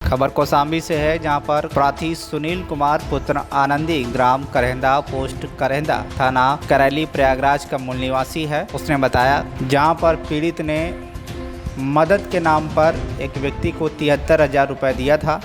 खबर कौशाम्बी से है, जहां पर प्रार्थी सुनील कुमार पुत्र आनंदी ग्राम करेंदा पोस्ट करेंदा थाना करैली प्रयागराज का मूल निवासी है। उसने बताया जहां पर पीड़ित ने मदद के नाम पर एक व्यक्ति को 73,000 रुपये दिया था।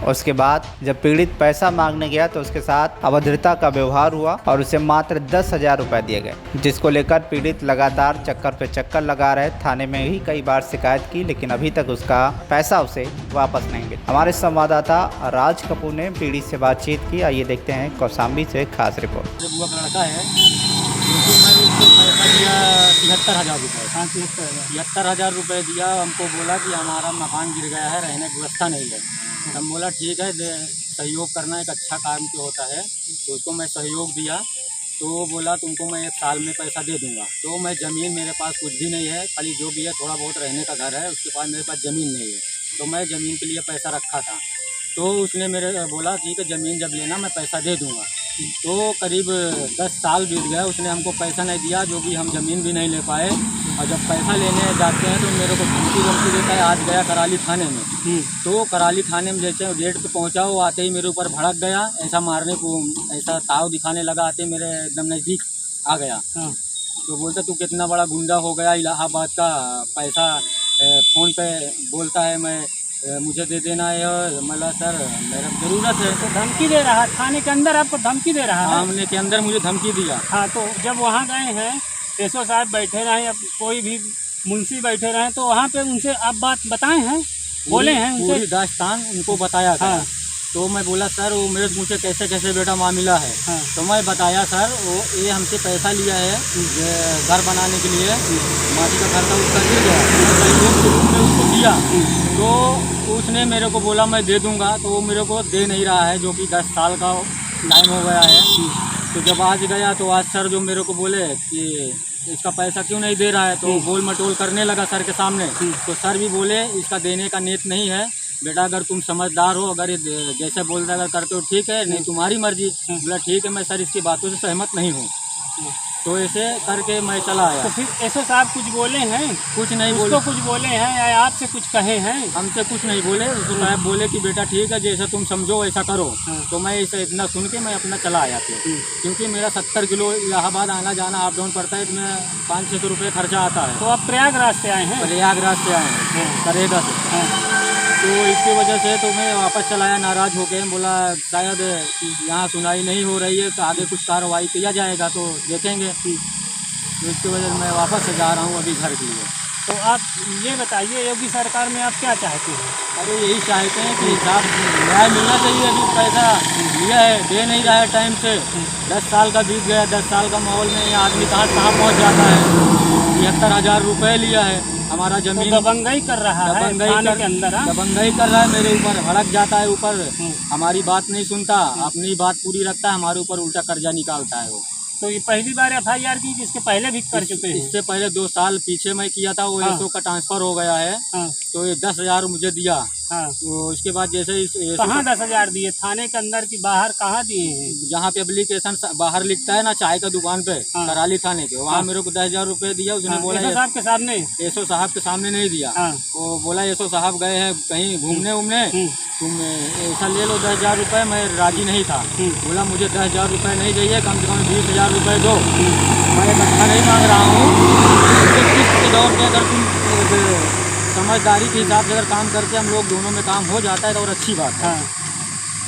उसके बाद जब पीड़ित पैसा मांगने गया तो उसके साथ अभद्रता का व्यवहार हुआ और उसे मात्र 10,000 रुपये दिए गए, जिसको लेकर पीड़ित लगातार चक्कर पे चक्कर लगा रहे। थाने में ही कई बार शिकायत की, लेकिन अभी तक उसका पैसा उसे वापस नहीं मिला। हमारे संवाददाता राज कपूर ने पीड़ित से बातचीत की। आइए देखते हैं कौशाम्बी से खास रिपोर्ट। जब हुआ लड़का है क्योंकि मैं उसको पैसा दिया 73,000 रुपये। 73,000 रुपये दिया। हमको बोला कि हमारा मकान गिर गया है, रहने की व्यवस्था नहीं है। हम बोला ठीक है, सहयोग करना एक अच्छा काम क्यों होता है, तो उसको मैं सहयोग दिया। तो वो बोला तुमको मैं 1 साल में पैसा दे दूंगा। तो मैं ज़मीन मेरे पास कुछ भी नहीं है, खाली जो भी है थोड़ा बहुत रहने का घर है, उसके पास मेरे पास ज़मीन नहीं है। तो मैं ज़मीन के लिए पैसा रखा था। तो उसने मेरे बोला ठीक है, ज़मीन जब लेना मैं पैसा दे दूंगा। तो करीब 10 साल बीत गया, उसने हमको पैसा नहीं दिया, जो भी हम ज़मीन भी नहीं ले पाए। और जब पैसा लेने जाते हैं तो मेरे को धमकी देता है। आज गया कराली थाने में, तो कराली थाने में जैसे गेट पे पहुंचा, वो आते ही मेरे ऊपर भड़क गया, ऐसा मारने को, ऐसा ताव दिखाने लगा, आते मेरे एकदम नज़दीक आ गया। तो बोलता तू कितना बड़ा गुंडा हो गया, इलाहाबाद का पैसा फ़ोन पे बोलता है मैं मुझे दे देना है। और मतलब सर मेरा ज़रूरत है। तो धमकी दे रहा है, थाने के अंदर आपको धमकी दे रहा है। सामने के अंदर मुझे धमकी दिया। हाँ, तो जब वहाँ गए हैं, एसओ साहब बैठे रहे या कोई भी मुंशी बैठे रहे, तो वहाँ पे उनसे आप बात बताए हैं, बोले हैं उनसे? पूरी दास्तान उनको बताया था। हाँ। तो मैं बोला सर वो मेरे मुझे कैसे कैसे बेटा मामला है। हाँ। तो मैं बताया सर वो ये हमसे पैसा लिया है घर बनाने के लिए, माटी का घर था उसका गिर गया, सहयोग के रूप में उसको दिया। तो उसने मेरे को बोला मैं दे दूंगा, तो वो मेरे को दे नहीं रहा है, जो कि 10 साल का टाइम हो गया है। तो जब आज गया तो आज सर जो मेरे को बोले कि इसका पैसा क्यों नहीं दे रहा है, तो गोल मटोल करने लगा सर के सामने। तो सर भी बोले इसका देने का नीयत नहीं है बेटा, अगर तुम समझदार हो, अगर ये जैसे बोल रहे अगर करते हो ठीक है, नहीं तुम्हारी मर्जी। बोला ठीक है, मैं सर इसकी बातों से सहमत नहीं हूँ। तो ऐसे करके मैं चला आया। तो फिर एसओ साहब कुछ बोले हैं? कुछ नहीं बोले। उसको कुछ बोले हैं या आपसे कुछ कहे हैं? हमसे कुछ नहीं बोले। उसको साहब बोले कि बेटा ठीक है, जैसा तुम समझो वैसा करो। तो मैं इसे इतना सुन के मैं अपना चला आया फिर, क्योंकि मेरा 70 किलो इलाहाबाद आना जाना अप डाउन पड़ता है, इसमें 500-600 रुपये खर्चा आता है। तो आप प्रयागराज से आए हैं? प्रयागराज से आए हैं, करेगा से। तो इसकी वजह से तो मैं वापस चलाया नाराज़ होकर। बोला शायद यहाँ सुनाई नहीं हो रही है, तो आगे कुछ कार्रवाई किया जाएगा तो देखेंगे। तो इसकी वजह से मैं वापस से जा रहा हूँ अभी घर के लिए। तो आप ये बताइए, योगी सरकार में आप क्या चाहते हैं? अरे यही चाहते हैं कि साहब न्याय मिलना चाहिए। अभी पैसा लिया है, दे नहीं रहा है टाइम से। 10 साल का बीत गया। 10 साल का माहौल में आदमी कहाँ पहुँच जाता है। 73,000 रुपये लिया है, हमारा जमीन तो दबंगई कर रहा है थाने के अंदर। दबंगई कर रहा है, मेरे ऊपर भड़क जाता है, ऊपर हमारी बात नहीं सुनता, अपनी बात पूरी रखता है, हमारे ऊपर उल्टा कर्जा निकालता है वो। तो ये पहली बार FIR की, इसके पहले भी कर चुके हैं? इससे पहले 2 साल पीछे मैं किया था, वो एसओ का ट्रांसफर हो गया है। तो ये 10,000 मुझे दिया। तो इसके बाद जैसे कहाँ 10,000 दिए? थाने के अंदर की बाहर कहाँ दिए हैं? जहाँ पे एप्लीकेशन बाहर लिखता है ना, चाय का दुकान पे, कराली थाने के वहाँ मेरे को 10,000 रुपये दिया। उसने बोला एसओ साहब के सामने? एसओ साहब के सामने नहीं दिया। वो बोला एसओ साहब गए हैं कहीं घूमने उमने, तुम ऐसा ले लो 10,000 रुपये। मैं राजी नहीं था। बोला मुझे 10,000 रुपये नहीं चाहिए, कम से कम 20,000 रुपये दो। मैं इकट्ठा नहीं मांग रहा हूँ। किस्त के दौर पे अगर तुम समझदारी के हिसाब से अगर काम करके हम लोग दोनों में काम हो जाता है तो और अच्छी बात है।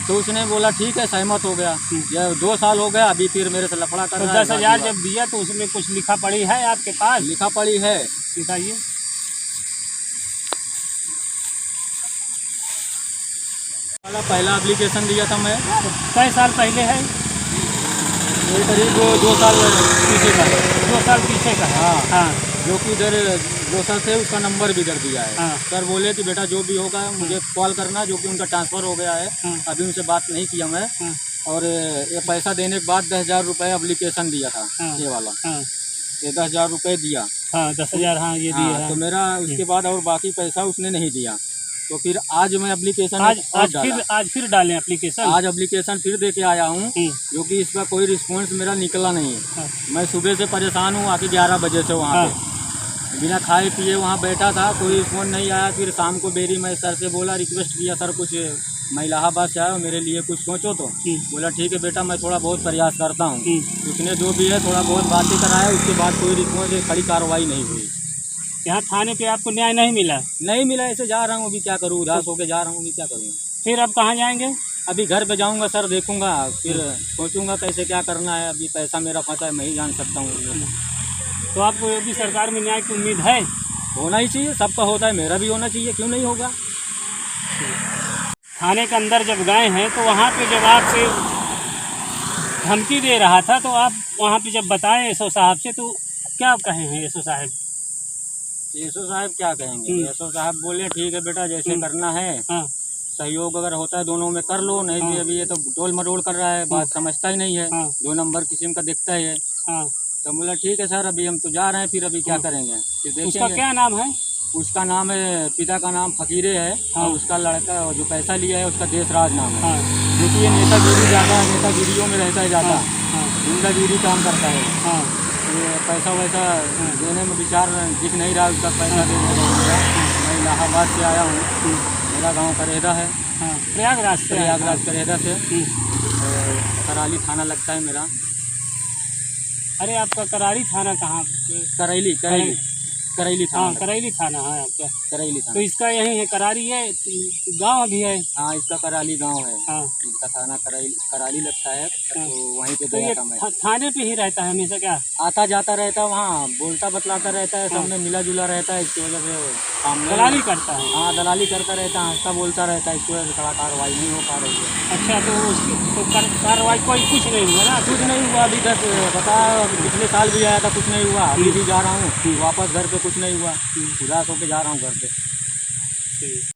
तो उसने बोला ठीक है, सहमत हो गया। ये 2 साल हो गया, अभी फिर मेरे से लफड़ा कर रहा है। 10,000 जब दिया तो उसमें कुछ लिखा पड़ी है आपके पास? लिखा पड़ी है, दिखाइए। पहला एप्लीकेशन दिया था मैं। कई साल पहले है? ये करीब 2 साल पीछे का है। 2 साल पीछे का है। हाँ। जो कि इधर 2 साल से उसका नंबर भी इधर दिया है। सर बोले कि बेटा जो भी होगा मुझे कॉल करना, जो कि उनका ट्रांसफ़र हो गया है। अभी उनसे बात नहीं किया मैं। और ये पैसा देने के बाद 10,000 रुपये एप्लीकेशन दिया था, ये वाला। ये 10,000 रुपये दिया। 10,000। हाँ, ये दिया। तो मेरा उसके बाद और बाकी पैसा उसने नहीं दिया। तो फिर आज मैं एप्लीकेशन आज फिर डालें एप्लीकेशन? आज एप्लीकेशन फिर दे के आया हूँ, जो कि इसका कोई रिस्पॉन्स मेरा निकला नहीं है। मैं सुबह से परेशान हूँ, आके 11 बजे से वहाँ पे। बिना खाए पिए वहाँ बैठा था, कोई फ़ोन नहीं आया। फिर शाम को बेरी मैं सर से बोला, रिक्वेस्ट किया, सर कुछ मैं इलाहाबाद से आया हूँ, मेरे लिए कुछ सोचो तो। बोला ठीक है बेटा, मैं थोड़ा बहुत प्रयास करता हूँ। उसने जो भी है थोड़ा बहुत बातें कराया, उसके बाद कोई रिस्पॉन्स, खड़ी कार्रवाई नहीं हुई। यहाँ थाने पे आपको न्याय नहीं मिला? नहीं मिला, ऐसे जा रहा हूँ, अभी क्या करूँ, उदास होकर जा रहा हूँ, अभी क्या करूँ। फिर अब कहाँ जाएंगे? अभी घर पे जाऊँगा सर, देखूँगा, फिर सोचूँगा कैसे क्या करना है। अभी पैसा मेरा फंसा है, मैं ही जान सकता हूँ। तो आपको योगी सरकार में न्याय की उम्मीद है? होना ही चाहिए, सबका होता है, मेरा भी होना चाहिए, क्यों नहीं होगा। थाने के अंदर जब गए हैं तो वहाँ पे जब आपसे धमकी दे रहा था तो आप वहाँ पे जब बताएं एसओ साहब से तो क्या कहे हैं एसओ साहब? एसओ साहब क्या कहेंगे? एसओ साहब बोले ठीक है बेटा, जैसे करना है, हाँ सहयोग अगर होता है दोनों में कर लो, नहीं भी अभी ये तो डोल मडोल कर रहा है, बात समझता ही नहीं है, हाँ 2 नंबर किस्म का देखता है। हाँ। तो बोला ठीक है सर, अभी हम तो जा रहे हैं, फिर अभी क्या करेंगे, फिर उसका देखेंगे। क्या नाम है? उसका नाम है, पिता का नाम फकीरे है, हाँ। और उसका लड़का जो पैसा लिया है उसका देशराज नाम है। हाँ क्योंकि ये नेतागिरी ज़्यादा है, नेतागिरियों में रहता है ज़्यादा, हाँ गुंडागिरी काम करता है। हाँ ये पैसा वैसा देने में विचार दिख नहीं रहा, उसका पैसा देने का। मैं इलाहाबाद से आया हूँ, मेरा गांव करेहदा है, हाँ। प्रयागराज से? प्रयागराज करेहदा से। कराली थाना लगता है मेरा। अरे आपका करारी थाना कहाँ पे? करैली करैली करैली हाँ थाना, करैली थाना है आपका। करैली तो थाना। इसका यही है, करारी है, गांव भी है? हाँ, इसका कराली गांव है, हाँ। इसका थाना कराली लगता है। हाँ। तो वहीं पे तो गया ये था मैं। थाने पे ही रहता है हमेशा क्या? आता जाता रहता है, वहाँ बोलता बतलाता रहता है, सब में मिला जुला रहता है, इसकी वजह से सामने दलाली करता है? हाँ, दलाली करता रहता है, हंसता बोलता रहता है, इसकी वजह से थोड़ा कार्रवाई नहीं हो पा रही है। अच्छा, तो उसकी तो कार्रवाई कोई कुछ नहीं हुआ ना? कुछ नहीं हुआ अभी तक, बता पिछले साल भी आया था, कुछ नहीं हुआ। अभी भी जा रहा हूँ वापस घर पे, कुछ नहीं हुआ, उदास होके जा रहा हूँ घर पे। ठीक।